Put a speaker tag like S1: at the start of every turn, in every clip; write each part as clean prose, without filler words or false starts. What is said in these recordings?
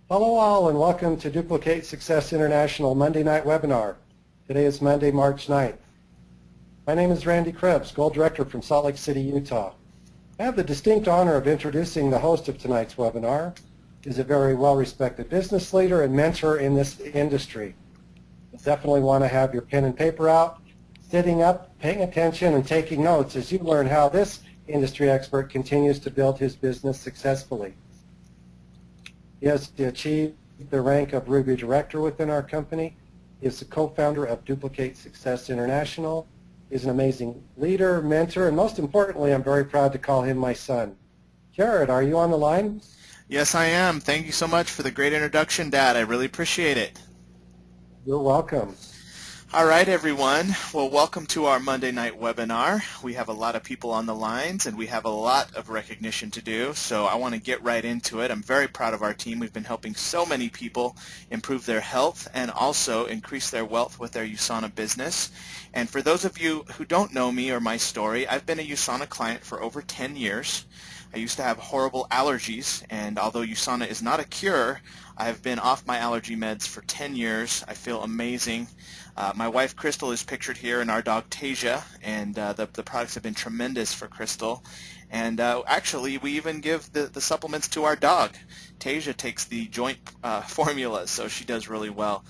S1: Hello all and welcome to Duplicate Success International Monday night webinar. Today is Monday, March 9th. My name is Randy Krebs, Gold Director from Salt Lake City, Utah. I have the distinct honor of introducing the host of tonight's webinar. He's a very well-respected business leader and mentor in this industry. You'll definitely want to have your pen and paper out, sitting up, paying attention, and taking notes as you learn how this industry expert continues to build his business successfully. He has achieved the rank of Ruby Director within our company. He is the co-founder of Duplicate Success International. He's an amazing leader, mentor, and most importantly, I'm very proud to call him my son. Jared, are you on the line?
S2: Yes, I am. Thank you so much for the great introduction, Dad. I really appreciate it.
S1: You're welcome.
S2: All right, everyone. Well, welcome to our Monday night webinar. We have a lot of people on the lines, and we have a lot of recognition to do, so I want to get right into it. I'm very proud of our team. We've been helping so many people improve their health and also increase their wealth with their USANA business. And for those of you who don't know me or my story, I've been a USANA client for over 10 years. I used to have horrible allergies, and although USANA is not a cure, I've been off my allergy meds for 10 years. I feel amazing. My wife Crystal is pictured here, and our dog Tasia, and the products have been tremendous for Crystal. And actually, we even give the supplements to our dog. Tasia takes the joint formulas, so she does really well.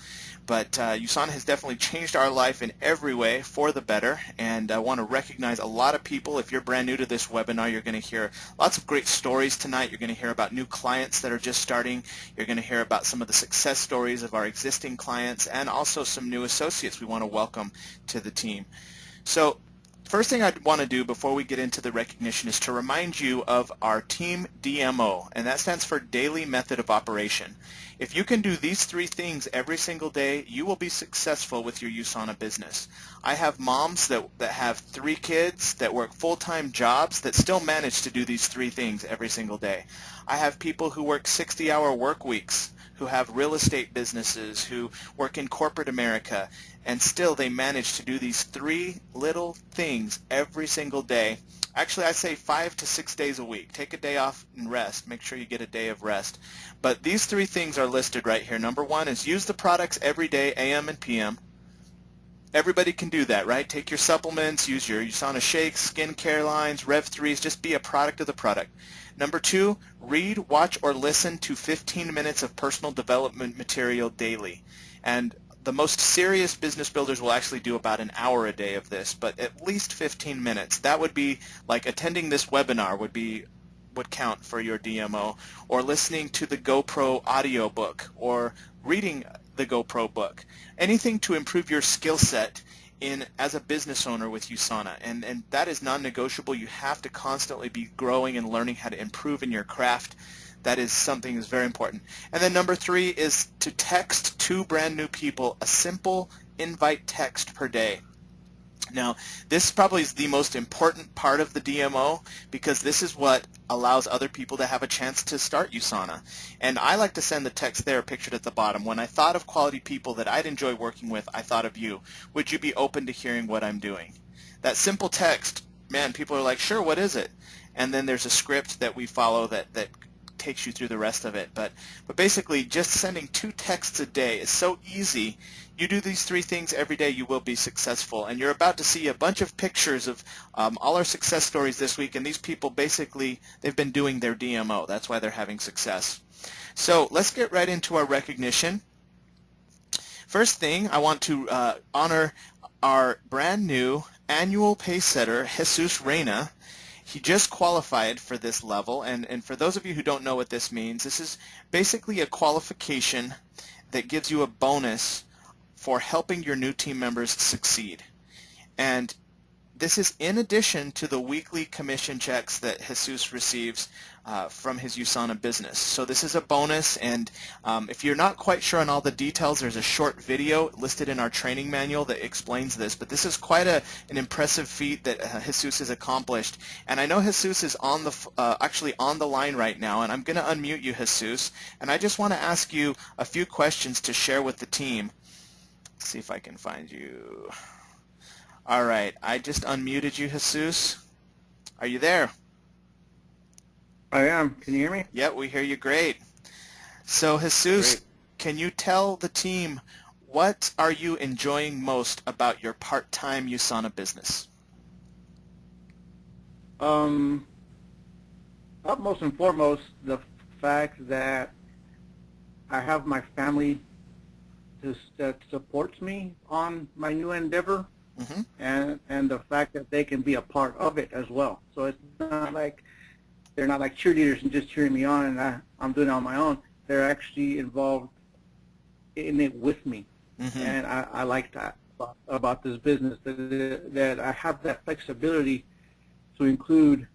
S2: But USANA has definitely changed our life in every way for the better, and I want to recognize a lot of people. If you're brand new to this webinar, you're going to hear lots of great stories tonight. You're going to hear about new clients that are just starting. You're going to hear about some of the success stories of our existing clients and also some new associates we want to welcome to the team. So first thing I'd want to do before we get into the recognition is to remind you of our team DMO, and that stands for Daily Method of Operation. If you can do these three things every single day, you will be successful with your USANA business. I have moms that have 3 kids that work full-time jobs that still manage to do these 3 things every single day. I have people who work 60-hour work weeks, who have real estate businesses, who work in corporate America, and still they manage to do these 3 little things every single day. Actually, I say 5 to 6 days a week. Take a day off and rest. Make sure you get a day of rest. But these 3 things are listed right here. Number 1 is use the products every day, AM and PM. Everybody can do that, right? Take your supplements, use your USANA shakes, skincare lines, Rev3s, just be a product of the product. Number 2, read, watch, or listen to 15 minutes of personal development material daily. And the most serious business builders will actually do about an hour a day of this, but at least 15 minutes. That would be like attending this webinar would count for your DMO, or listening to the GoPro audiobook, or reading the GoPro book. Anything to improve your skill set as a business owner with USANA, and that is non-negotiable. You have to constantly be growing and learning how to improve in your craft. That is something that's very important. And then number 3 is to text 2 brand new people a simple invite text per day. Now, this probably is the most important part of the DMO, because this is what allows other people to have a chance to start USANA. And I like to send the text there pictured at the bottom. When I thought of quality people that I'd enjoy working with, I thought of you. Would you be open to hearing what I'm doing? That simple text, man, people are like, sure, what is it? And then there's a script that we follow that takes you through the rest of it. But basically, just sending 2 texts a day is so easy. You do these 3 things every day, you will be successful. And you're about to see a bunch of pictures of all our success stories this week, and these people basically, they've been doing their DMO. That's why they're having success. So let's get right into our recognition. First thing, I want to honor our brand new annual pace setter, Jesus Reyna. He just qualified for this level, and for those of you who don't know what this means, this is basically a qualification that gives you a bonus for helping your new team members succeed. And this is in addition to the weekly commission checks that Jesus receives from his USANA business. So this is a bonus, and if you're not quite sure on all the details, there's a short video listed in our training manual that explains this. But this is quite an impressive feat that Jesus has accomplished. And I know Jesus is on actually on the line right now, and I'm going to unmute you, Jesus. And I just want to ask you a few questions to share with the team. Let's see if I can find you. All right, I just unmuted you, Jesus. Are you there?
S3: I am. Can you hear me?
S2: Yep, we hear you great. So Jesus,
S3: Great.
S2: can you tell the team what are you enjoying most about your part-time USANA business?
S3: Most and foremost, the fact that I have my family that supports me on my new endeavor,
S2: Mm-hmm.
S3: and the fact that they can be a part of it as well. So it's not like they're not like cheerleaders and just cheering me on, and I'm doing it on my own. They're actually involved in it with me,
S2: Mm-hmm.
S3: and I like that about this business, that I have that flexibility to include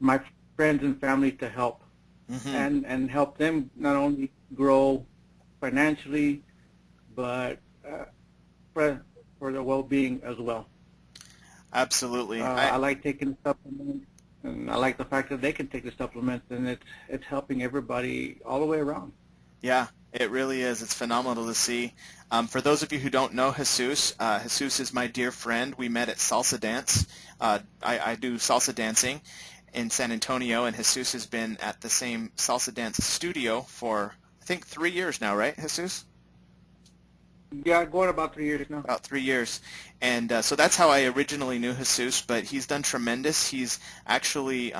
S3: my friends and family to help,
S2: Mm-hmm.
S3: and help them not only grow financially, but for their well-being as well.
S2: Absolutely.
S3: I like taking supplements, and I like the fact that they can take the supplements, and it's helping everybody all the way around.
S2: Yeah, it really is. It's phenomenal to see. For those of you who don't know Jesus, Jesus is my dear friend. We met at Salsa Dance. I do salsa dancing in San Antonio, and Jesus has been at the same salsa dance studio for, I think, 3 years now, right, Jesus?
S3: Yeah, going about 3 years now.
S2: About 3 years. And so that's how I originally knew Jesus, but he's done tremendous. He's actually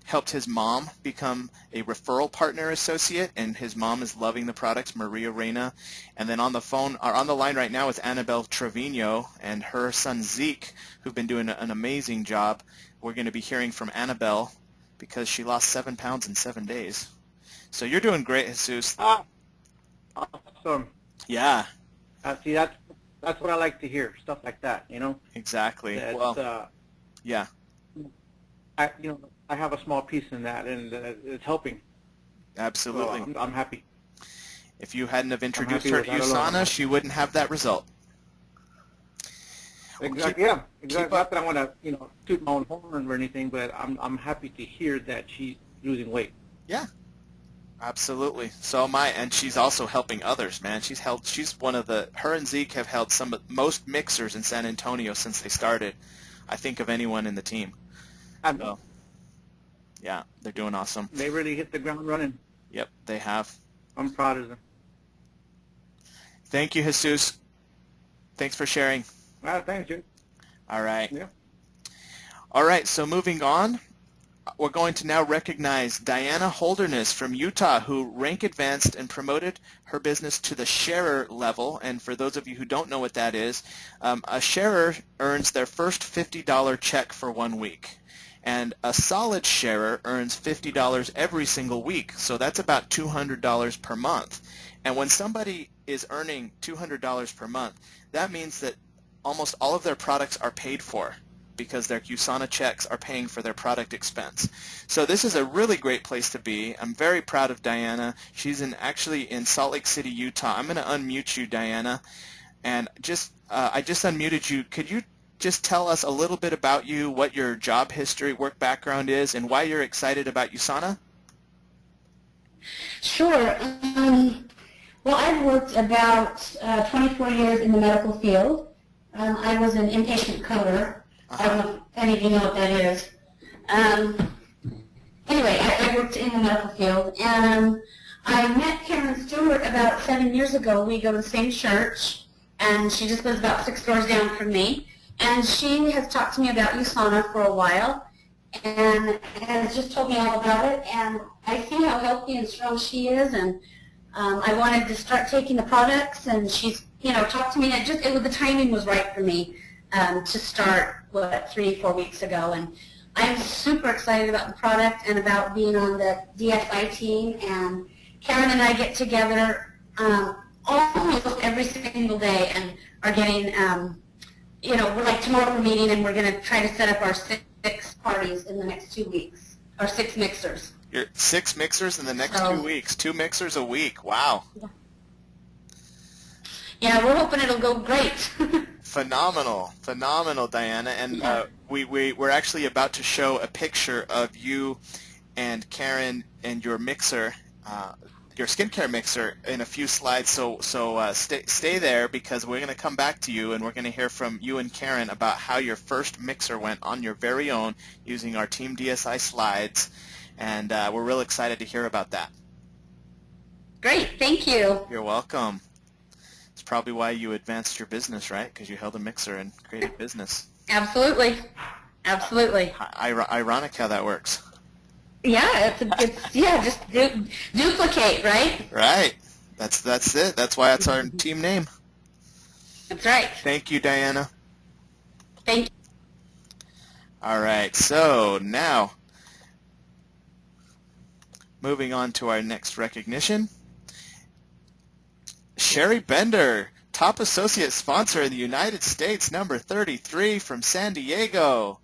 S2: helped his mom become a referral partner associate, and his mom is loving the products, Maria Reina. And then on the phone, or on the line right now is Annabelle Trevino and her son Zeke, who've been doing an amazing job. We're going to be hearing from Annabelle because she lost 7 pounds in 7 days. So you're doing great, Jesus.
S3: Ah, awesome.
S2: Yeah,
S3: See, that's what I like to hear, stuff like that.
S2: exactly.
S3: That
S2: Well, yeah.
S3: I have a small piece in that, and it's helping.
S2: Absolutely.
S3: So I'm happy.
S2: If you hadn't have
S3: I'm
S2: introduced
S3: happy
S2: her
S3: with
S2: to
S3: that alone.
S2: USANA, she wouldn't have that result.
S3: Exactly. Yeah. Exactly. Not that I want to, toot my own horn or anything, but I'm happy to hear that she's losing weight.
S2: Yeah, absolutely. So am I, and she's also helping others, man. She's one of her and Zeke have held some of most mixers in San Antonio since they started. I think of anyone in the team. So, yeah, they're doing awesome.
S3: They really hit the ground running.
S2: Yep, they have.
S3: I'm proud of them.
S2: Thank you, Jesus. Thanks for sharing.
S3: Thanks, Jay.
S2: All right.
S3: Yeah.
S2: All right, so moving on, we're going to now recognize Diana Holderness from Utah, who rank advanced and promoted her business to the sharer level. And for those of you who don't know what that is, a sharer earns their first $50 check for 1 week. And a solid sharer earns $50 every single week. So that's about $200 per month. And when somebody is earning $200 per month, that means that almost all of their products are paid for, because their USANA checks are paying for their product expense. So this is a really great place to be. I'm very proud of Diana. She's actually in Salt Lake City, Utah. I'm going to unmute you, Diana. And I just unmuted you. Could you just tell us a little bit about you, what your job history, work background is, and why you're excited about USANA?
S4: Sure. Well, I've worked about 24 years in the medical field. I was an inpatient coder. I don't know if any of you know what that is. Anyway, I worked in the medical field, and I met Karen Stewart about 7 years ago. We go to the same church, and she just lives about 6 doors down from me. And she has talked to me about USANA for a while, and has just told me all about it. And I see how healthy and strong she is, and I wanted to start taking the products, and she's, talked to me. The timing was right for me to start, 3-4 weeks ago. And I'm super excited about the product and about being on the DSI team. And Karen and I get together almost every single day and are getting, we're like, tomorrow we're meeting, and we're going to try to set up our 6 parties in the next 2 weeks, or 6 mixers.
S2: You're 6 mixers in the next 2 weeks. 2 mixers a week. Wow.
S4: Yeah, we're hoping it'll go great.
S2: Phenomenal, Diana. And we're actually about to show a picture of you and Karen and your mixer, your skincare mixer, in a few slides. So stay there, because we're going to come back to you, and we're going to hear from you and Karen about how your first mixer went on your very own using our Team DSI slides. And we're real excited to hear about that.
S4: Great, thank you.
S2: You're welcome. It's probably why you advanced your business, right? Because you held a mixer and created business.
S4: Absolutely. Absolutely.
S2: Ironic how that works.
S4: Yeah, just duplicate, right?
S2: Right. That's it. That's why it's our team name.
S4: That's right.
S2: Thank you, Diana.
S4: Thank you.
S2: All right. So now, moving on to our next recognition. Sherry Bender, top associate sponsor in the United States, number 33 from San Diego.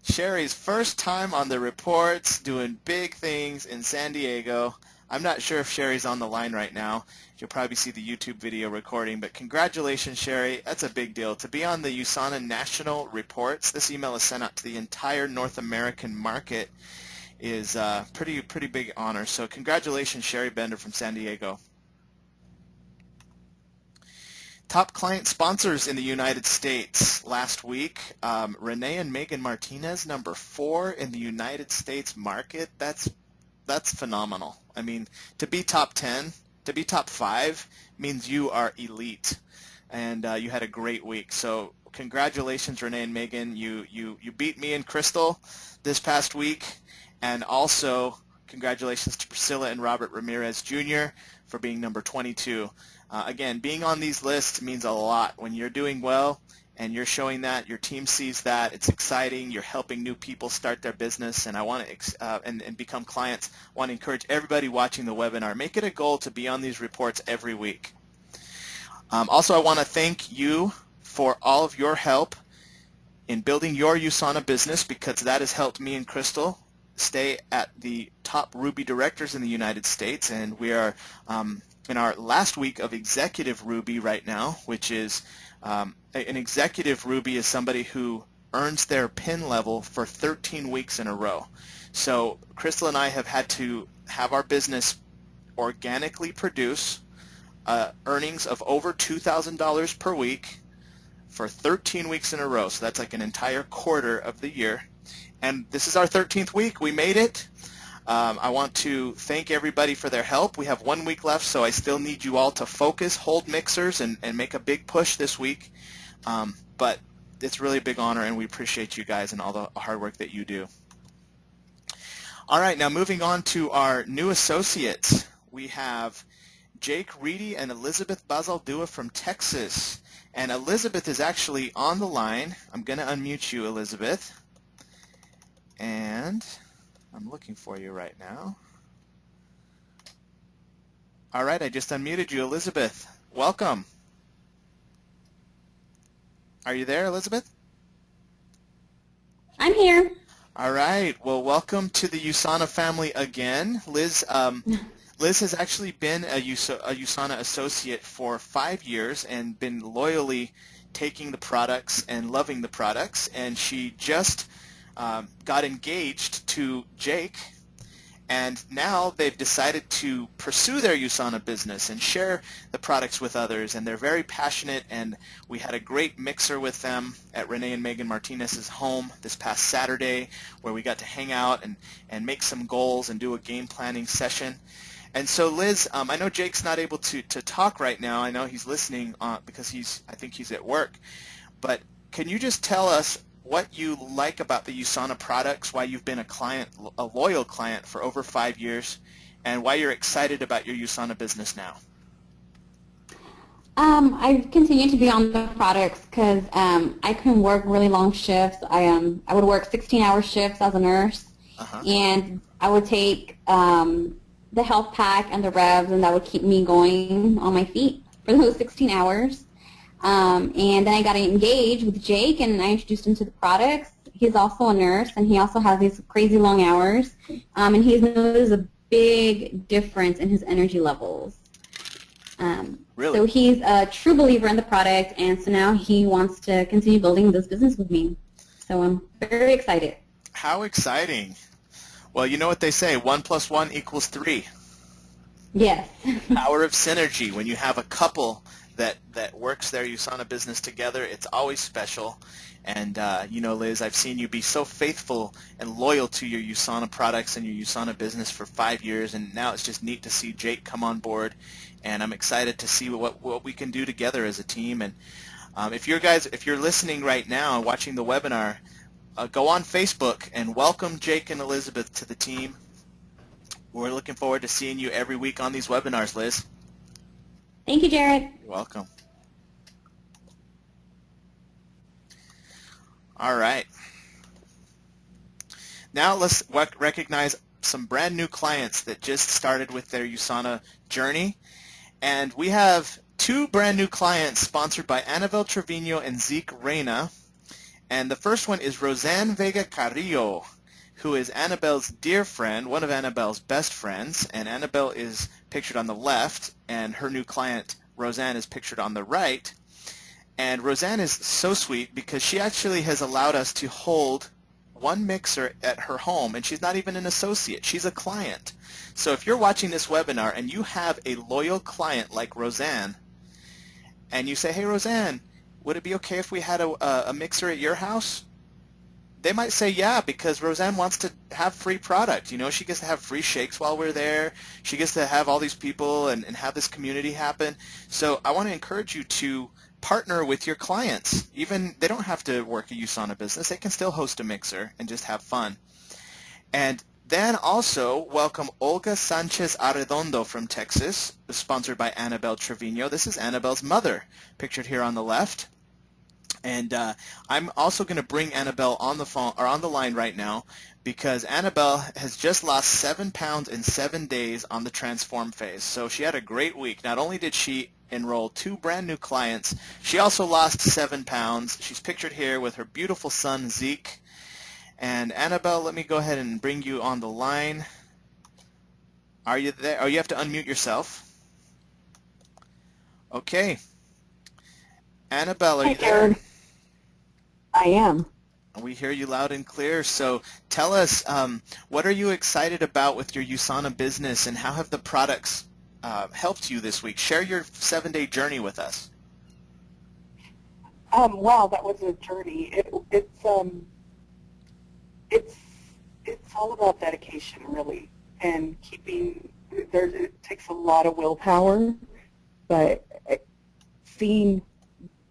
S2: Sherry's first time on the reports, doing big things in San Diego. I'm not sure if Sherry's on the line right now. You'll probably see the YouTube video recording, but congratulations, Sherry. That's a big deal. To be on the USANA National Reports, this email is sent out to the entire North American market, is a pretty big honor. So congratulations, Sherry Bender from San Diego. Top client sponsors in the United States last week, Renee and Megan Martinez, number 4 in the United States market. That's phenomenal. I mean, to be top 10, to be top 5 means you are elite, and you had a great week. So congratulations, Renee and Megan. You beat me and Crystal this past week, and also congratulations to Priscilla and Robert Ramirez Jr. for being number 22. Again, being on these lists means a lot. When you're doing well and you're showing that, your team sees that, it's exciting, you're helping new people start their business, and I want to and become clients. I want to encourage everybody watching the webinar, make it a goal to be on these reports every week. Also, I want to thank you for all of your help in building your USANA business, because that has helped me and Crystal stay at the top Ruby directors in the United States, and we are in our last week of Executive Ruby right now, which is an Executive Ruby is somebody who earns their PIN level for 13 weeks in a row. So Crystal and I have had to have our business organically produce earnings of over $2,000 per week for 13 weeks in a row. So that's like an entire quarter of the year. And this is our 13th week. We made it. I want to thank everybody for their help. We have 1 week left, so I still need you all to focus, hold mixers, and make a big push this week. But it's really a big honor, and we appreciate you guys and all the hard work that you do. All right, now moving on to our new associates. We have Jake Reedy and Elizabeth Bazaldua from Texas. And Elizabeth is actually on the line. I'm going to unmute you, Elizabeth. And I'm looking for you right now. All right, I just unmuted you, Elizabeth. Welcome. Are you there, Elizabeth?
S4: I'm here.
S2: All right. Well, welcome to the USANA family again. Liz has actually been a USANA associate for 5 years and been loyally taking the products and loving the products, and she just got engaged to Jake, and now they've decided to pursue their USANA business and share the products with others, and they're very passionate, and we had a great mixer with them at Renee and Megan Martinez's home this past Saturday, where we got to hang out and make some goals and do a game planning session. And so Liz, I know Jake's not able to talk right now. I know he's listening because I think he's at work, but can you just tell us what you like about the USANA products, why you've been a loyal client for over 5 years, and why you're excited about your USANA business now?
S5: I continue to be on the products because I can work really long shifts. I would work 16-hour shifts as a nurse, and I would take the health pack and the revs, and that would keep me going on my feet for those 16 hours. And then I got engaged with Jake, and I introduced him to the products. He's also a nurse, and he also has these crazy long hours, and he's noticed a big difference in his energy levels.
S2: Really?
S5: So he's a true believer in the product, and so now he wants to continue building this business with me. So I'm very excited.
S2: How exciting. Well, you know what they say, 1 + 1 = 3.
S5: Yes.
S2: Power of synergy. When you have a couple that works their USANA business together. It's always special. And, you know, Liz, I've seen you be so faithful and loyal to your USANA products and your USANA business for 5 years, and now it's just neat to see Jake come on board, and I'm excited to see what we can do together as a team. And if you're listening right now and watching the webinar, go on Facebook and welcome Jake and Elizabeth to the team. We're looking forward to seeing you every week on these webinars, Liz.
S5: Thank you, Jared.
S2: You're welcome. All right. Now let's recognize some brand new clients that just started with their USANA journey. And we have 2 brand new clients sponsored by Annabelle Trevino and Zeke Reyna. And the first one is Roseanne Vega Carrillo, who is Annabelle's dear friend, one of Annabelle's best friends. And Annabelle is pictured on the left, and her new client, Roseanne, is pictured on the right. And Roseanne is so sweet because she actually has allowed us to hold one mixer at her home, and she's not even an associate. She's a client. So if you're watching this webinar and you have a loyal client like Roseanne, and you say, hey, Roseanne, would it be okay if we had a mixer at your house? They might say yeah, because Roseanne wants to have free product. You know, she gets to have free shakes while we're there. She gets to have all these people and have this community happen. So I want to encourage you to partner with your clients. Even they don't have to work a USANA business. They can still host a mixer and just have fun. And then also welcome Olga Sanchez Arredondo from Texas, sponsored by Annabelle Trevino. This is Annabelle's mother, pictured here on the left. And I'm also going to bring Annabelle on the phone or on the line right now because Annabelle has just lost 7 pounds in 7 days on the transform phase. So she had a great week. Not only did she enroll 2 brand new clients, she also lost 7 pounds. She's pictured here with her beautiful son Zeke. And Annabelle, let me go ahead and bring you on the line. Are you there? Oh, you have to unmute yourself. Okay. Annabelle, are you there?
S6: I am.
S2: We hear you loud and clear. So tell us, what are you excited about with your USANA business, and how have the products helped you this week? Share your 7-day journey with us.
S6: Wow, that was a journey. It's all about dedication, really, and keeping. It takes a lot of willpower, but seeing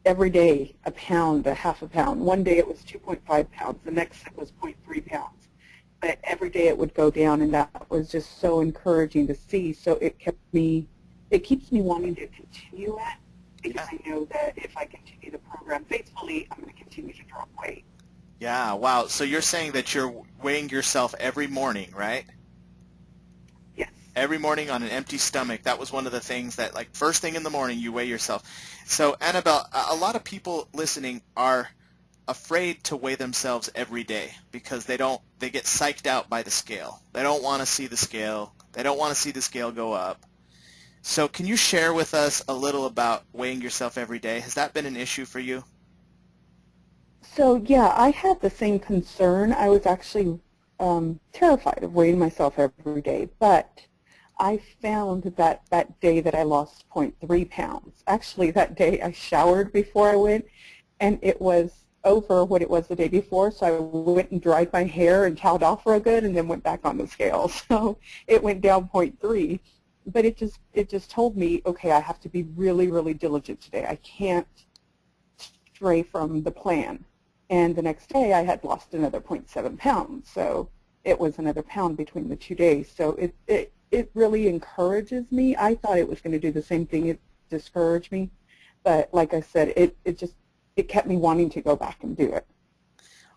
S6: every day a pound, a half a pound. One day it was 2.5 pounds. The next it was 0.3 pounds. But every day it would go down, and that was just so encouraging to see. So it keeps me wanting to continue it, because I know that if I continue the program faithfully, I'm going to continue to drop weight.
S2: Yeah, wow. So you're saying that you're weighing yourself every morning, right?
S6: Yes.
S2: Every morning on an empty stomach. That was one of the things that, like, first thing in the morning, you weigh yourself. So, Annabelle, a lot of people listening are afraid to weigh themselves every day because they get psyched out by the scale. They don't want to see the scale. They don't want to see the scale go up. So can you share with us a little about weighing yourself every day? Has that been an issue for you?
S6: So, yeah, I had the same concern. I was actually terrified of weighing myself every day, but I found that that day that I lost 0.3 pounds, actually that day I showered before I went, and it was over what it was the day before, so I went and dried my hair and toweled off real good and then went back on the scale. So it went down 0.3, but it just told me, okay, I have to be really, really diligent today. I can't stray from the plan. And the next day I had lost another 0.7 pounds, so it was another pound between the 2 days. So it really encourages me. I thought it was going to do the same thing. It discouraged me, but like I said, it kept me wanting to go back and do it.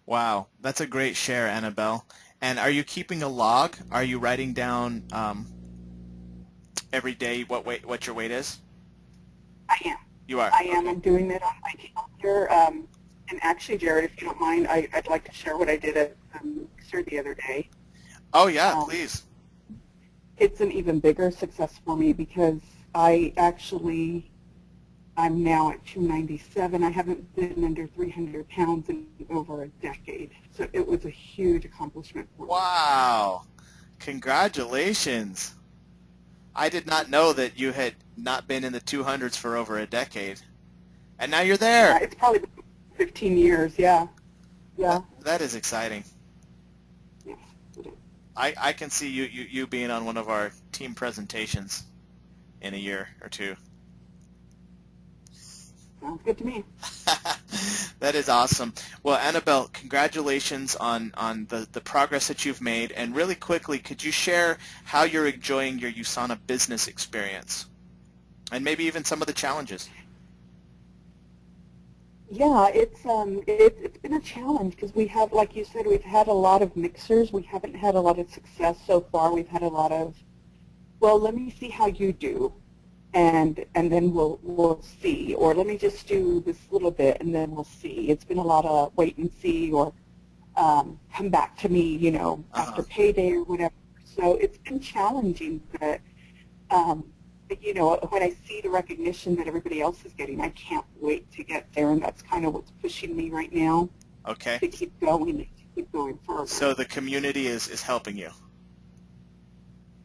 S2: Wow, that's a great share, Annabelle. And are you keeping a log? Are you writing down every day what your weight is?
S6: I am.
S2: You are?
S6: I am.
S2: Okay.
S6: I'm doing it on my calendar. And actually, Jared, if you don't mind, I'd like to share what I did at Mixer the other day.
S2: Oh, yeah, please.
S6: It's an even bigger success for me because I'm now at 297. I haven't been under 300 pounds in over a decade. So it was a huge accomplishment for me.
S2: Wow. Congratulations. I did not know that you had not been in the 200s for over a decade. And now you're there.
S6: It's probably been 15 years, yeah. Yeah.
S2: That is exciting.
S6: Yes, it is.
S2: I can see you being on one of our team presentations in a year or two.
S6: Sounds good to me.
S2: That is awesome. Well, Annabelle, congratulations on the progress that you've made. And really quickly, could you share how you're enjoying your USANA business experience? And maybe even some of the challenges.
S6: Yeah, it's been a challenge because we have, like you said, we've had a lot of mixers. We haven't had a lot of success so far. We've had a lot of, well, let me see how you do, and then we'll see, or let me just do this little bit and then we'll see. It's been a lot of wait and see, or come back to me, you know, after payday or whatever. So it's been challenging, but you know, when I see the recognition that everybody else is getting, I can't wait to get there, and that's kind of what's pushing me right now.
S2: Okay.
S6: To keep going further.
S2: So the community is helping you.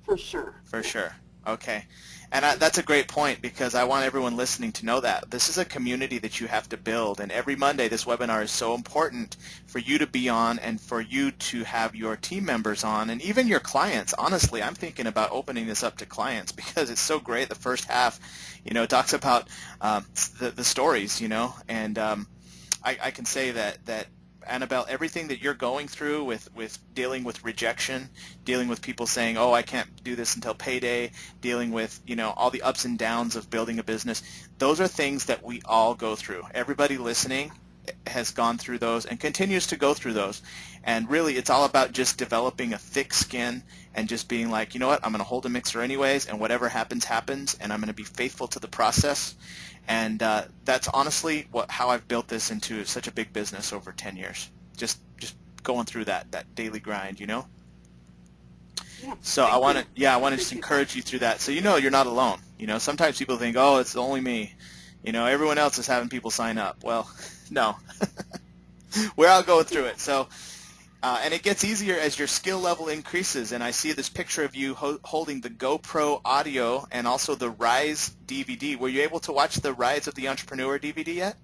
S6: For sure.
S2: For sure. Okay. And that's a great point, because I want everyone listening to know that this is a community that you have to build, and every Monday this webinar is so important for you to be on and for you to have your team members on, and even your clients. Honestly, I'm thinking about opening this up to clients because it's so great. The first half, you know, talks about the stories, you know, and I can say that Annabelle, everything that you're going through with dealing with rejection, dealing with people saying, oh, I can't do this until payday, dealing with, you know, all the ups and downs of building a business, those are things that we all go through. Everybody listening has gone through those and continues to go through those. And really, it's all about just developing a thick skin and just being like, you know what, I'm going to hold a mixer anyways, and whatever happens, happens, and I'm going to be faithful to the process. And that's honestly how I've built this into such a big business over 10 years. Just going through that daily grind, you know.
S6: Yeah,
S2: so I want to just encourage you through that. So you know you're not alone. You know, sometimes people think, oh, it's only me. You know, everyone else is having people sign up. Well, no, we're all going through it. So. And it gets easier as your skill level increases, and I see this picture of you holding the GoPro audio and also the Rise DVD. Were you able to watch the Rise of the Entrepreneur DVD yet?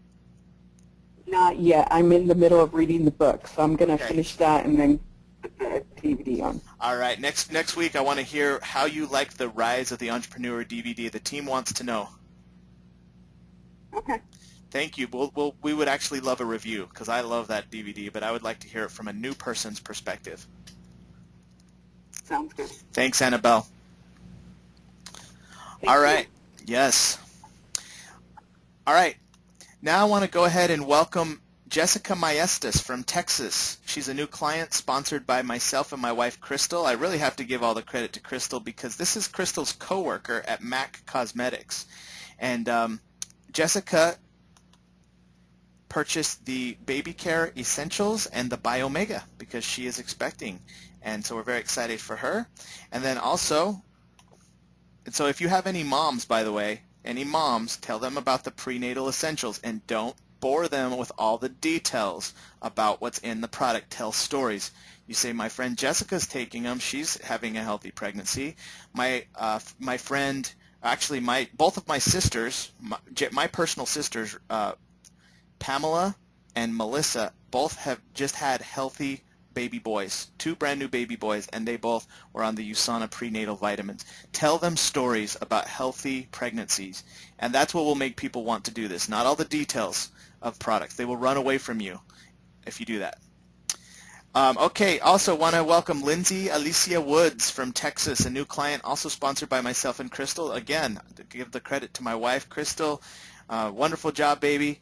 S6: Not yet. I'm in the middle of reading the book, so I'm going to finish that and then put the DVD on.
S2: All right. Next week, I want to hear how you like the Rise of the Entrepreneur DVD. The team wants to know.
S6: Okay.
S2: Thank you. We would actually love a review because I love that DVD, but I would like to hear it from a new person's perspective.
S6: Sounds good.
S2: Thanks, Annabelle. All right. Yes. All right. Now I want to go ahead and welcome Jessica Maestas from Texas. She's a new client sponsored by myself and my wife, Crystal. I really have to give all the credit to Crystal because this is Crystal's coworker at MAC Cosmetics. And Jessica purchased the Baby Care Essentials and the Biomega because she is expecting, and so we're very excited for her. And then also, so if you have any moms, by the way, any moms, tell them about the prenatal essentials and don't bore them with all the details about what's in the product. Tell stories. You say, my friend Jessica's taking them, she's having a healthy pregnancy. My friend, actually both of my sisters, my personal sisters, Pamela and Melissa, both have just had healthy baby boys, 2 brand new baby boys, and they both were on the USANA prenatal vitamins. Tell them stories about healthy pregnancies, and that's what will make people want to do this, not all the details of products. They will run away from you if you do that. Okay, also want to welcome Lindsay Alicia Woods from Texas, a new client, also sponsored by myself and Crystal. Again, to give the credit to my wife, Crystal. Wonderful job, baby.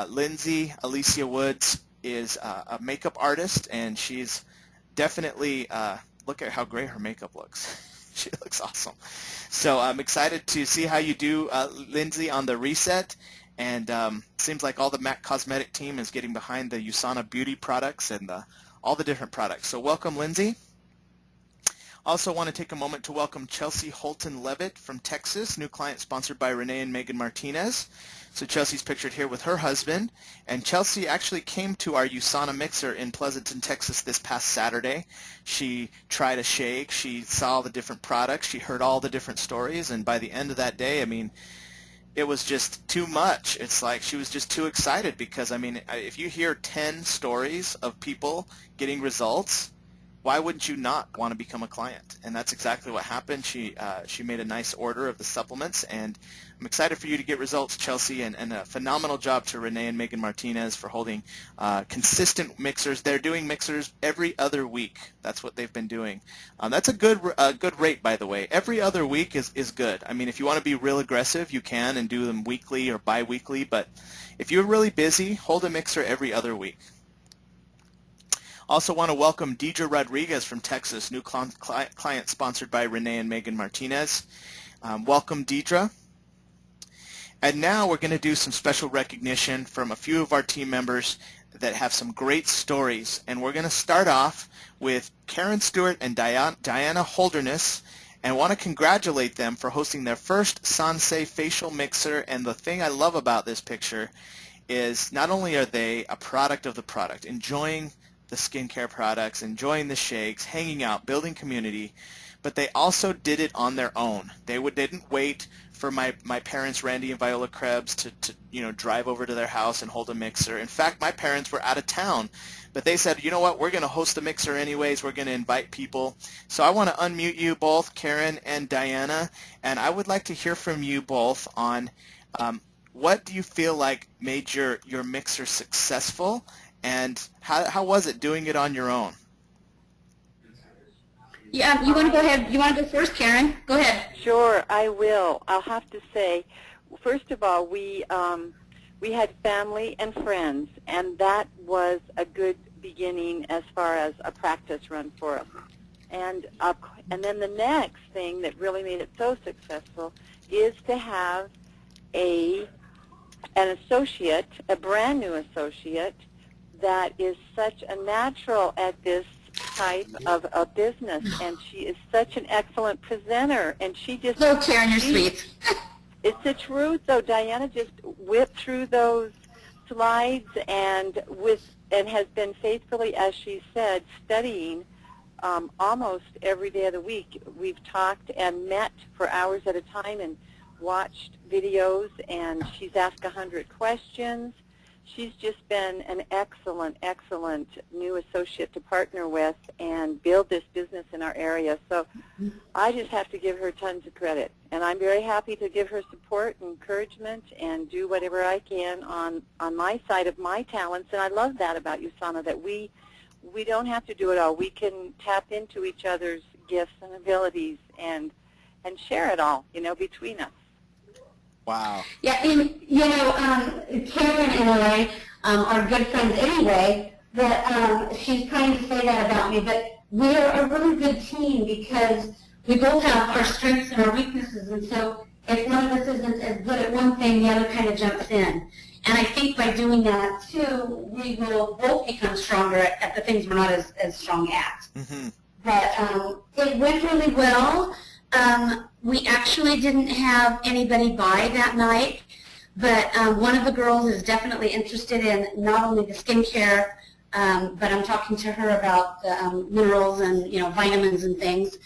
S2: Lindsay Alicia Woods is a makeup artist, and she's definitely, look at how great her makeup looks. She looks awesome. So I'm excited to see how you do, Lindsay, on the reset. And seems like all the MAC Cosmetic team is getting behind the USANA beauty products and all the different products. So welcome, Lindsay. Also want to take a moment to welcome Chelsea Holton-Levitt from Texas, new client sponsored by Renee and Megan Martinez. So Chelsea's pictured here with her husband, and Chelsea actually came to our USANA mixer in Pleasanton, Texas this past Saturday. She tried a shake, she saw the different products, she heard all the different stories, and by the end of that day, I mean, it was just too much. It's like she was just too excited because, I mean, if you hear 10 stories of people getting results, why wouldn't you not want to become a client? And that's exactly what happened. She made a nice order of the supplements, and I'm excited for you to get results, Chelsea, and a phenomenal job to Renee and Megan Martinez for holding consistent mixers. They're doing mixers every other week. That's what they've been doing. That's a good rate, by the way. Every other week is good. I mean, if you want to be real aggressive, you can and do them weekly or bi-weekly, but if you're really busy, hold a mixer every other week. Also want to welcome Deidre Rodriguez from Texas, new client sponsored by Renee and Megan Martinez. Welcome, Deidre. And now we're going to do some special recognition from a few of our team members that have some great stories. And we're going to start off with Karen Stewart and Diana Holderness, and want to congratulate them for hosting their first Sansei facial mixer. And the thing I love about this picture is not only are they a product of the product, enjoying the skincare products, enjoying the shakes, hanging out, building community, but they also did it on their own. They didn't wait for my parents, Randy and Viola Krebs, to drive over to their house and hold a mixer. In fact, my parents were out of town, but they said, you know what, we're going to host the mixer anyways. We're going to invite people. So I want to unmute you both, Karen and Diana, and I would like to hear from you both on what do you feel like made your mixer successful, and how was it doing it on your own?
S4: Yeah, you want to go ahead? You want to go first, Karen? Go ahead.
S7: Sure, I will. I'll have to say, first of all, we had family and friends, and that was a good beginning as far as a practice run for us. And then the next thing that really made it so successful is to have an associate, a brand new associate, that is such a natural at this type of a business, and she is such an excellent presenter, and she just...
S4: Oh, Karen, you're sweet.
S7: It's the truth, though. Diana just whipped through those slides and has been faithfully, as she said, studying almost every day of the week. We've talked and met for hours at a time and watched videos, and she's asked 100 questions. She's just been an excellent, excellent new associate to partner with and build this business in our area. So I just have to give her tons of credit. And I'm very happy to give her support and encouragement and do whatever I can on my side of my talents. And I love that about USANA, that we don't have to do it all. We can tap into each other's gifts and abilities and share it all, between us.
S2: Wow.
S4: Yeah, and Karen and I are good friends anyway, but she's trying to say that about me, but we're a really good team because we both have our strengths and our weaknesses, and so if one of us isn't as good at one thing, the other kind of jumps in. And I think by doing that, too, we will both become stronger at the things we're not as strong at. Mm-hmm. But it went really well. We actually didn't have anybody buy that night, but one of the girls is definitely interested in not only the skincare, but I'm talking to her about the minerals and vitamins and things,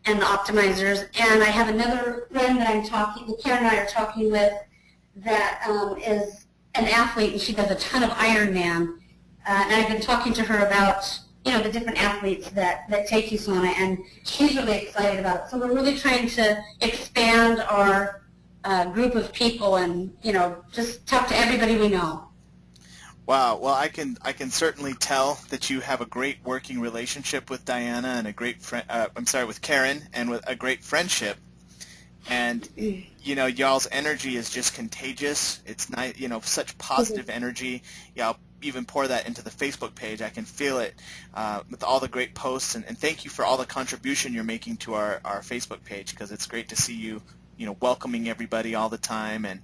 S4: and the optimizers. And I have another friend that Karen and I are talking with, that is an athlete, and she does a ton of Ironman. And I've been talking to her about the different athletes that take USANA, and she's really excited about it. So we're really trying to expand our group of people and, just talk to everybody we know.
S2: Wow. Well, I can certainly tell that you have a great working relationship with Diana and a great with Karen, and with a great friendship. And, y'all's energy is just contagious. It's nice, such positive energy. Y'all even pour that into the Facebook page. I can feel it with all the great posts, and thank you for all the contribution you're making to our Facebook page, because it's great to see you, welcoming everybody all the time, and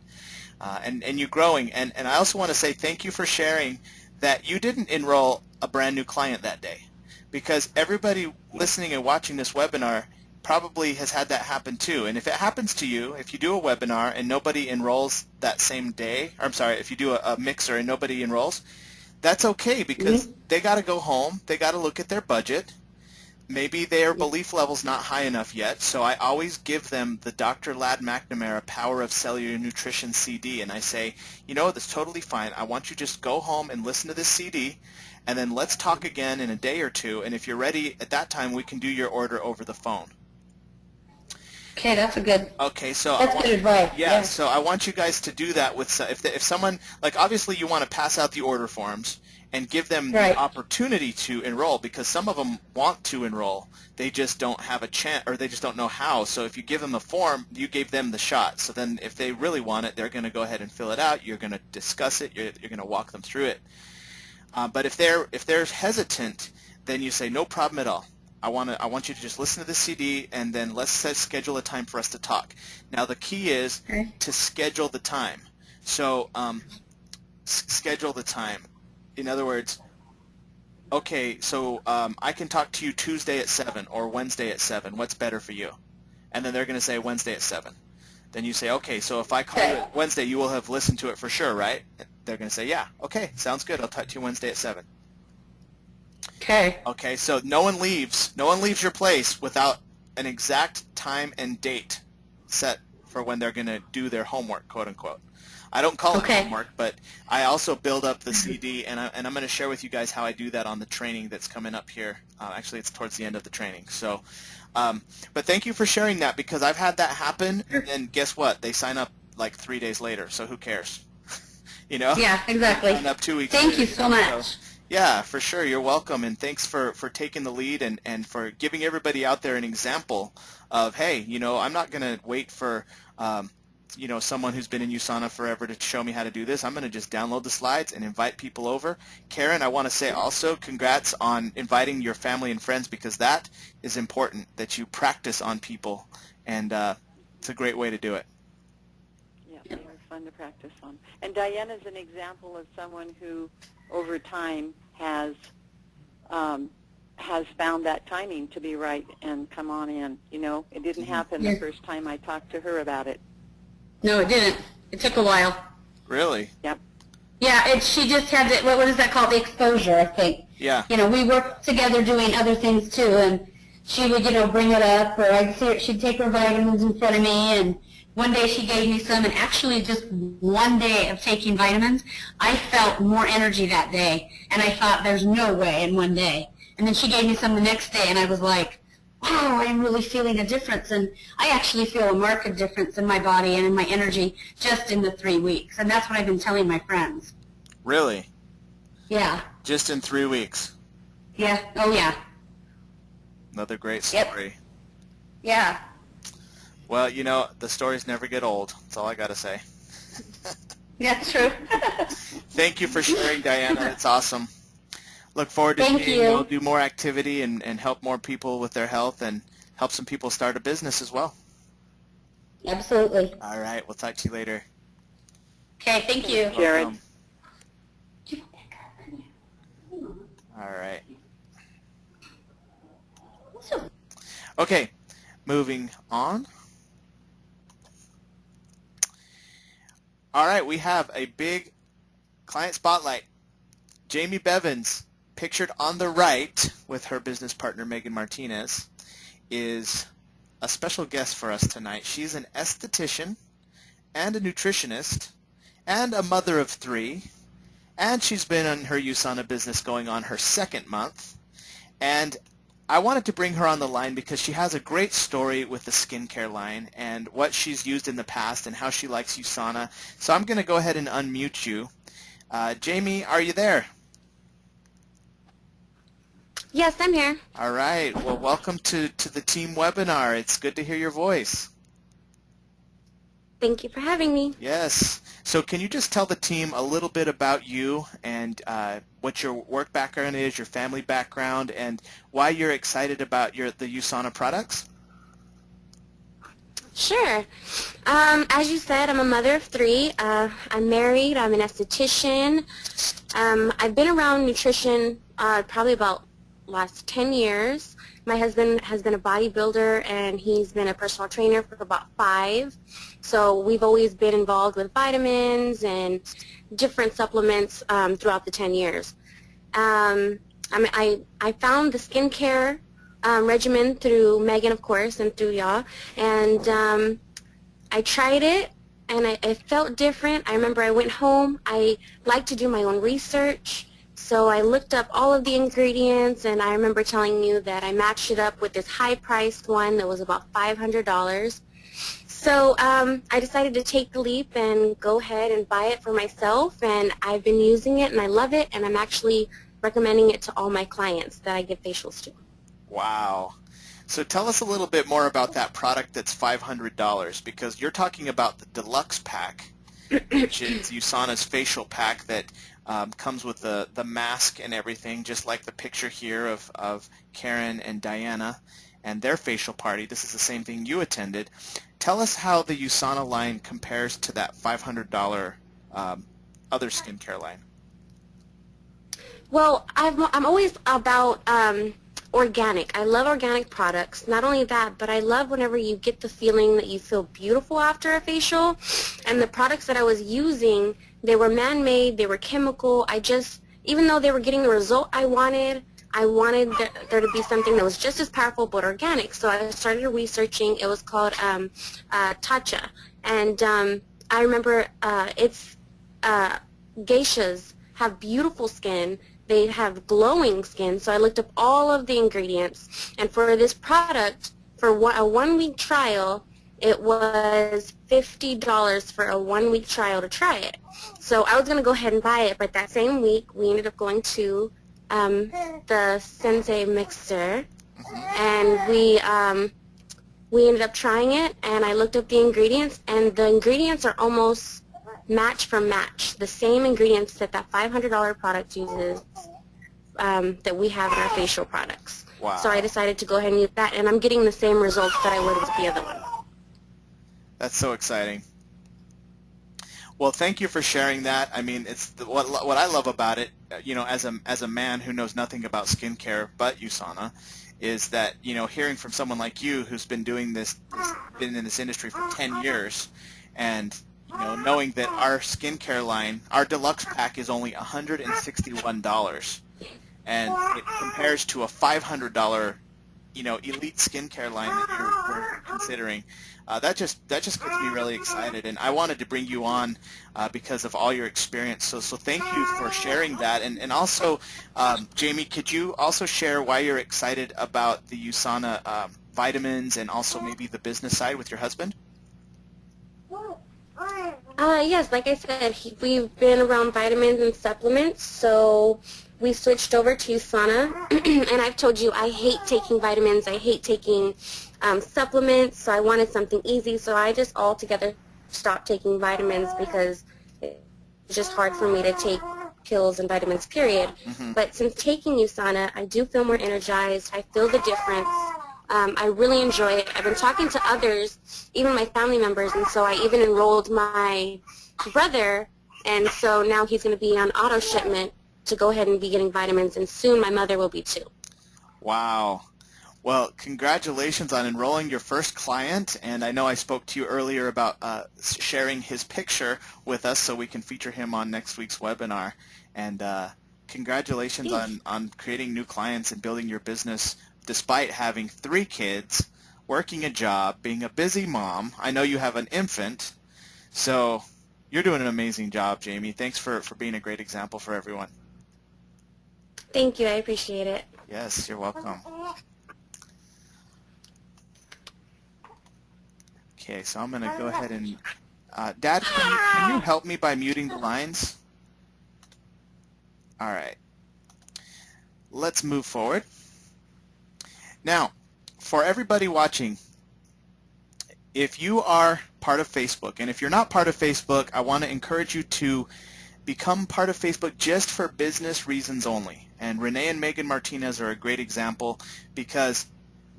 S2: you growing. And I also want to say thank you for sharing that you didn't enroll a brand new client that day, because everybody listening and watching this webinar probably has had that happen too. And if it happens to you, if you do a webinar and nobody enrolls that same day, or I'm sorry, if you do a mixer and nobody enrolls, that's okay, because they got to go home, they got to look at their budget. Maybe their belief level's not high enough yet, so I always give them the Dr. Ladd McNamara Power of Cellular Nutrition CD, and I say, you know, that's totally fine. I want you to just go home and listen to this CD, and then let's talk again in a day or two, and if you're ready at that time, we can do your order over the phone.
S4: Okay, that's a good.
S2: Okay, so
S4: That's good advice.
S2: Yeah, so I want you guys to do that with if someone, like, obviously you want to pass out the order forms and give them the opportunity to enroll, because some of them want to enroll, they just don't have a chance, or they just don't know how. So if you give them a form, you gave them the shot. So then if they really want it, they're going to go ahead and fill it out. You're going to discuss it. You're going to walk them through it. But if they're hesitant, then you say, no problem at all. I want you to just listen to the CD, and then let's schedule a time for us to talk. Now the key is to schedule the time. So schedule the time. In other words, okay, so I can talk to you Tuesday at 7 or Wednesday at 7. What's better for you? And then they're going to say Wednesday at 7. Then you say, okay, so if I call you Wednesday, you will have listened to it for sure, right? They're going to say, yeah, okay, sounds good. I'll talk to you Wednesday at 7.
S4: Okay.
S2: Okay, so no one leaves your place without an exact time and date set for when they're going to do their homework, quote unquote. I don't call it homework, but I also build up the CD, and I'm going to share with you guys how I do that on the training that's coming up here. Actually, it's towards the end of the training. So, but thank you for sharing that, because I've had that happen, and guess what? They sign up like 3 days later, so who cares? You know?
S4: Yeah, exactly.
S2: Sign up 2 weeks
S4: Thank
S2: later,
S4: you so much.
S2: So, yeah, for sure. You're welcome, and thanks for taking the lead and for giving everybody out there an example of, hey, you know, I'm not going to wait for you know, someone who's been in USANA forever to show me how to do this. I'm going to just download the slides and invite people over. Karen, I want to say also congrats on inviting your family and friends, because that is important, that you practice on people, and it's a great way to do it.
S7: Yeah, they were fun to practice on. And Diana's an example of someone who, over time, has found that timing to be right and come on in. You know, it didn't happen the first time I talked to her about it.
S4: No, it didn't. It took a while.
S2: Really?
S7: Yep.
S4: Yeah, she just had the, what is that called? The exposure, I think.
S2: Yeah.
S4: You know, we worked together doing other things too, and she would, you know, bring it up, or I'd see her, she'd take her vitamins in front of me, and one day she gave me some, and actually just one day of taking vitamins, I felt more energy that day, and I thought, there's no way in one day. And then she gave me some the next day, and I was like, wow, I'm really feeling a difference, and I actually feel a marked difference in my body and in my energy just in the 3 weeks, and that's what I've been telling my friends.
S2: Really?
S4: Yeah.
S2: Just in 3 weeks?
S4: Yeah. Oh, yeah.
S2: Another great story.
S4: Yep. Yeah.
S2: Well, you know, the stories never get old. That's all I got to say.
S4: Yeah, true.
S2: Thank you for sharing, Diana. It's awesome. Look forward to seeing you do more activity and help more people with their health, and help some people start a business as well.
S4: Absolutely.
S2: All right. We'll talk to you later.
S4: Okay, thank you.
S7: Jared.
S2: All right. Okay, moving on. All right, we have a big client spotlight. Jamie Bevins, pictured on the right with her business partner Megan Martinez, is a special guest for us tonight. She's an esthetician and a nutritionist and a mother of 3, and she's been in her USANA business going on her 2nd month. And I wanted to bring her on the line because she has a great story with the skincare line and what she's used in the past and how she likes USANA. So I'm going to go ahead and unmute you. Jamie, are you there?
S8: Yes, I'm here.
S2: All right. Well, welcome to the team webinar. It's good to hear your voice.
S8: Thank you for having me.
S2: Yes. So can you just tell the team a little bit about you and what your work background is, your family background, and why you're excited about the USANA products?
S8: Sure. As you said, I'm a mother of 3. I'm married. I'm an esthetician. I've been around nutrition probably about last 10 years. My husband has been a bodybuilder, and he's been a personal trainer for about 5. So we've always been involved with vitamins and different supplements throughout the 10 years. I found the skincare regimen through Megan, of course, and through y'all, and I tried it, and it felt different. I remember I went home. I like to do my own research, so I looked up all of the ingredients, and I remember telling you that I matched it up with this high-priced one that was about $500. So I decided to take the leap and go ahead and buy it for myself, and I've been using it, and I love it, and I'm actually recommending it to all my clients that I give facials to.
S2: Wow. So tell us a little bit more about that product that's $500, because you're talking about the deluxe pack, which is USANA's facial pack that comes with the mask and everything, just like the picture here of Karen and Diana and their facial party. This is the same thing you attended. Tell us how the USANA line compares to that $500 other skincare line.
S8: Well, I'm always about organic. I love organic products. Not only that, but I love whenever you get the feeling that you feel beautiful after a facial. And the products that I was using, they were man-made, they were chemical. Even though they were getting the result I wanted there to be something that was just as powerful but organic. So I started researching. It was called Tatcha. And I remember geishas have beautiful skin. They have glowing skin, so I looked up all of the ingredients. And for this product, for a one-week trial, it was $50 for a one-week trial to try it. So I was going to go ahead and buy it, but that same week, we ended up going to the Sensei Mixer, and we ended up trying it, and I looked up the ingredients, and the ingredients are almost match for match, the same ingredients that $500 product uses that we have in our facial products.
S2: Wow.
S8: So I decided to go ahead and use that, and I'm getting the same results that I would with the other one.
S2: That's so exciting. Well, thank you for sharing that. I mean, it's what I love about it, as a man who knows nothing about skincare but USANA, is that, hearing from someone like you who's been doing been in this industry for 10 years, and knowing that our skincare line, our deluxe pack, is only $161, and it compares to a $500, elite skincare line that you're considering. That just gets me really excited, and I wanted to bring you on because of all your experience. So thank you for sharing that, and also, Jamie, could you also share why you're excited about the USANA vitamins and also maybe the business side with your husband?
S8: Yes, like I said, we've been around vitamins and supplements, so we switched over to USANA, and I've told you I hate taking vitamins, I hate taking supplements, so I wanted something easy, so I just altogether stopped taking vitamins because it's just hard for me to take pills and vitamins, period. But since taking USANA, I do feel more energized, I feel the difference. I really enjoy it. I've been talking to others, even my family members, and so I even enrolled my brother, and so now he's going to be on auto shipment to go ahead and be getting vitamins, and soon my mother will be too.
S2: Wow. Well, congratulations on enrolling your first client, and I know I spoke to you earlier about sharing his picture with us so we can feature him on next week's webinar. And congratulations on creating new clients and building your business despite having 3 kids, working a job, being a busy mom. I know you have an infant, so you're doing an amazing job, Jamie. Thanks for being a great example for everyone.
S8: Thank you. I appreciate it.
S2: Yes, you're welcome. Okay, so I'm going to go ahead and... Dad, can you help me by muting the lines? All right. Let's move forward. Now, for everybody watching, if you are part of Facebook, and if you're not part of Facebook, I want to encourage you to become part of Facebook just for business reasons only. And Renee and Megan Martinez are a great example because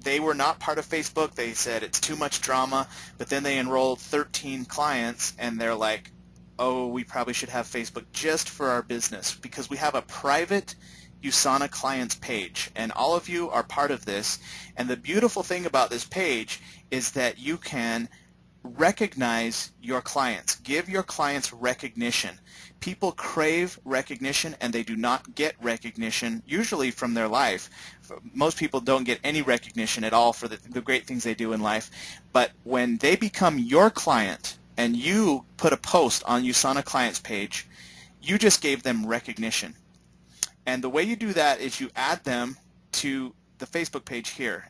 S2: they were not part of Facebook. They said it's too much drama, but then they enrolled 13 clients, and they're like, oh, we probably should have Facebook just for our business because we have a private USANA Clients page, and all of you are part of this. And the beautiful thing about this page is that you can recognize your clients, give your clients recognition. People crave recognition, and they do not get recognition usually from their life. Most people don't get any recognition at all for the great things they do in life. But when they become your client and you put a post on USANA Clients page, you just gave them recognition. And the way you do that is you add them to the Facebook page here.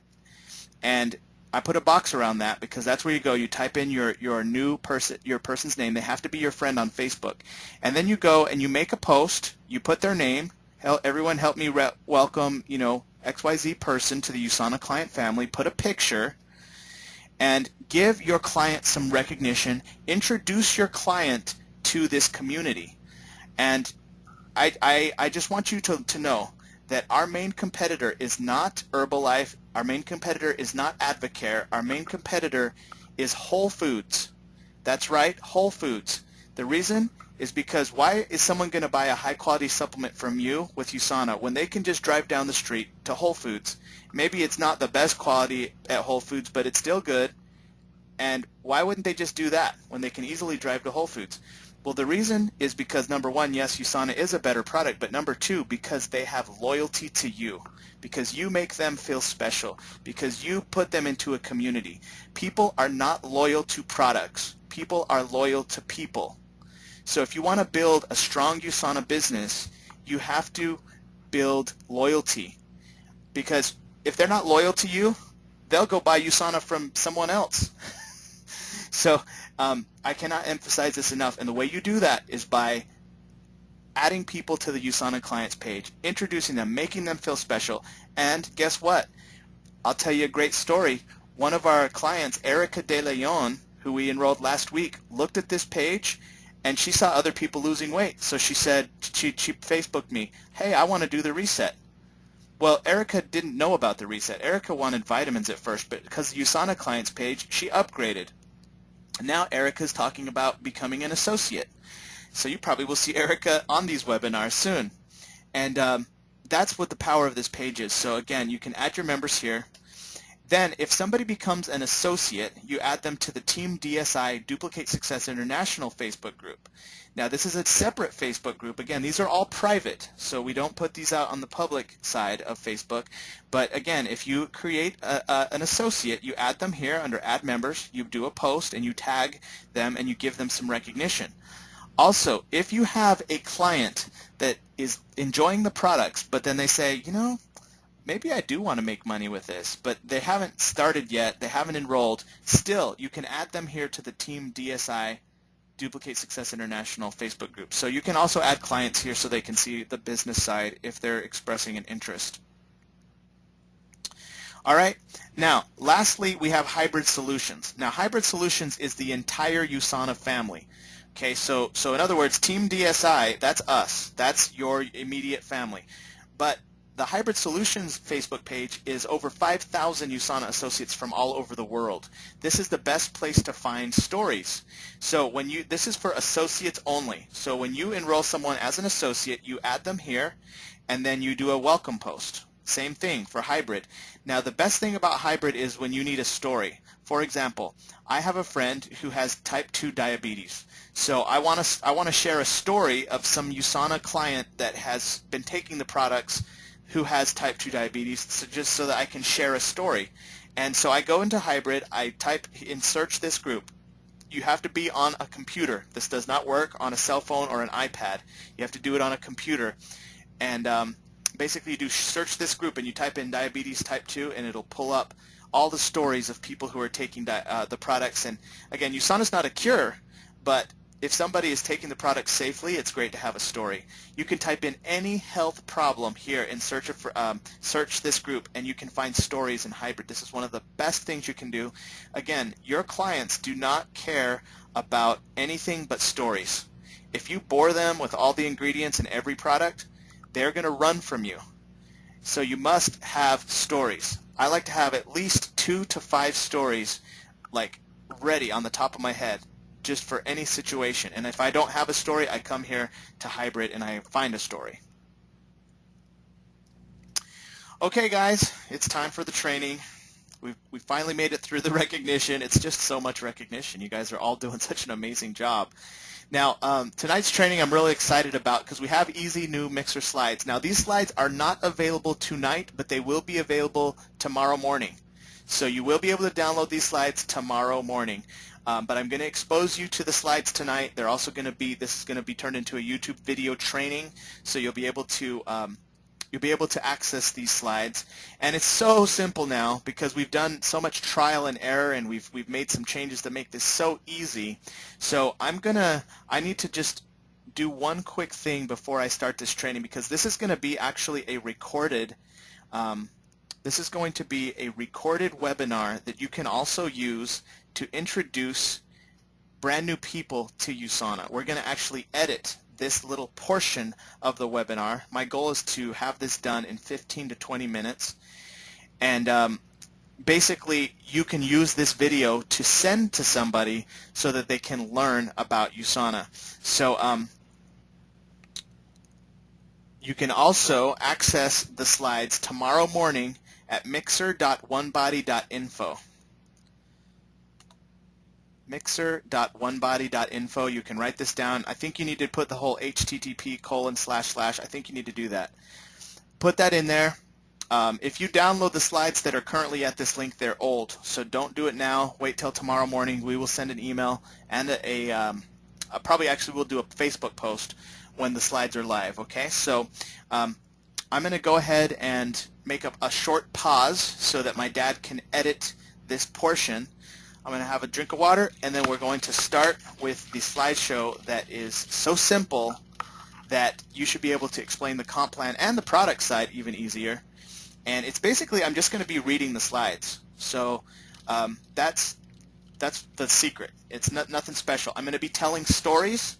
S2: And I put a box around that because that's where you go. You type in your new person, your person's name. They have to be your friend on Facebook. And then you go and you make a post. You put their name. Everyone help me welcome, XYZ person to the USANA Client family. Put a picture and give your client some recognition. Introduce your client to this community. And I just want you to know that our main competitor is not Herbalife. Our main competitor is not Advocare. Our main competitor is Whole Foods. That's right, Whole Foods. The reason is because why is someone going to buy a high-quality supplement from you with USANA when they can just drive down the street to Whole Foods? Maybe it's not the best quality at Whole Foods, but it's still good. And why wouldn't they just do that when they can easily drive to Whole Foods? Well, the reason is because, number one, yes, USANA is a better product, but number two, because they have loyalty to you, because you make them feel special, because you put them into a community. People are not loyal to products. People are loyal to people. So if you want to build a strong USANA business, you have to build loyalty, because if they're not loyal to you, they'll go buy USANA from someone else. So I cannot emphasize this enough, and the way you do that is by adding people to the USANA Clients page, introducing them, making them feel special, and guess what? I'll tell you a great story. One of our clients, Erica De Leon, who we enrolled last week, looked at this page, and she saw other people losing weight. So she said, she Facebooked me, hey, I want to do the reset. Well, Erica didn't know about the reset. Erica wanted vitamins at first, but because of the USANA Clients page, she upgraded. Now Erica's talking about becoming an associate. So you probably will see Erica on these webinars soon. And that's what the power of this page is. So again, you can add your members here. Then if somebody becomes an associate, you add them to the Team DSI Duplicate Success International Facebook group. Now this is a separate Facebook group. Again, these are all private, so we don't put these out on the public side of Facebook. But again, if you create an associate, you add them here under Add Members, you do a post, and you tag them, and you give them some recognition. Also, if you have a client that is enjoying the products, but then they say, maybe I do want to make money with this, but they haven't started yet, they haven't enrolled, still, you can add them here to the Team DSI Duplicate Success International Facebook group. So you can also add clients here so they can see the business side if they're expressing an interest. All right, now lastly we have Hybrid Solutions. Now Hybrid Solutions is the entire USANA family. Okay, so in other words, Team DSI, that's us, that's your immediate family. But the Hybrid Solutions Facebook page is over 5,000 USANA associates from all over the world. This is the best place to find stories. So this is for associates only. So when you enroll someone as an associate, you add them here, and then you do a welcome post. Same thing for Hybrid. Now the best thing about Hybrid is when you need a story. For example, I have a friend who has type 2 diabetes. So I want to share a story of some USANA client that has been taking the products who has type 2 diabetes, so just so that I can share a story. And so I go into Hybrid, I type in search this group. You have to be on a computer. This does not work on a cell phone or an iPad. You have to do it on a computer. And basically you do search this group and you type in diabetes type 2 and it'll pull up all the stories of people who are taking the products. And again, USANA is not a cure, but if somebody is taking the product safely, it's great to have a story. You can type in any health problem here and search this group, and you can find stories in Hybrid. This is one of the best things you can do. Again, your clients do not care about anything but stories. If you bore them with all the ingredients in every product, they're going to run from you. So you must have stories. I like to have at least 2 to 5 stories like ready on the top of my head, just for any situation. And if I don't have a story, I come here to Hybrid and I find a story. Okay, guys, it's time for the training. We finally made it through the recognition. It's just so much recognition. You guys are all doing such an amazing job. Now, tonight's training I'm really excited about because we have easy new Mixer slides. Now, these slides are not available tonight, but they will be available tomorrow morning. So you will be able to download these slides tomorrow morning. But I'm going to expose you to the slides tonight. They're also going to be, this is going to be turned into a YouTube video training, so you'll be able to access these slides. And it's so simple now because we've done so much trial and error, and we've made some changes to make this so easy. So I need to just do one quick thing before I start this training, because this is going to be actually a recorded webinar that you can also use to introduce brand new people to USANA. We're going to actually edit this little portion of the webinar. My goal is to have this done in 15 to 20 minutes. And basically, you can use this video to send to somebody so that they can learn about USANA. So you can also access the slides tomorrow morning at mixer.onebody.info. Mixer.onebody.info. You can write this down. I think you need to put the whole http:// I think you need to do that. Put that in there. If you download the slides that are currently at this link, they're old. So don't do it now. Wait till tomorrow morning. We will send an email and probably actually we'll do a Facebook post when the slides are live. Okay? So I'm going to go ahead and make up a short pause so that my dad can edit this portion. I'm going to have a drink of water, and then we're going to start with the slideshow that is so simple that you should be able to explain the comp plan and the product side even easier. And it's basically, I'm just going to be reading the slides. So that's the secret. It's nothing special. I'm going to be telling stories.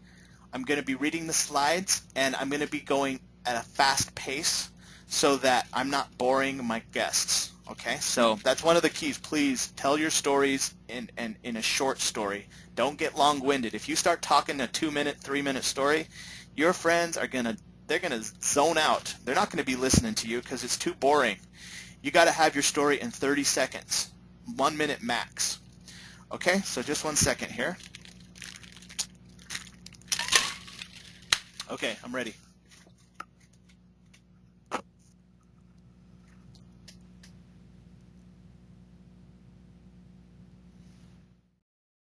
S2: I'm going to be reading the slides, and I'm going to be going at a fast pace so that I'm not boring my guests. Okay, so that's one of the keys. Please tell your stories in a short story. Don't get long-winded. If you start talking a 2-minute, 3-minute story, your friends are they're gonna zone out. They're not gonna be listening to you because it's too boring. You got to have your story in 30 seconds, 1 minute max. Okay, so just 1 second here. Okay, I'm ready.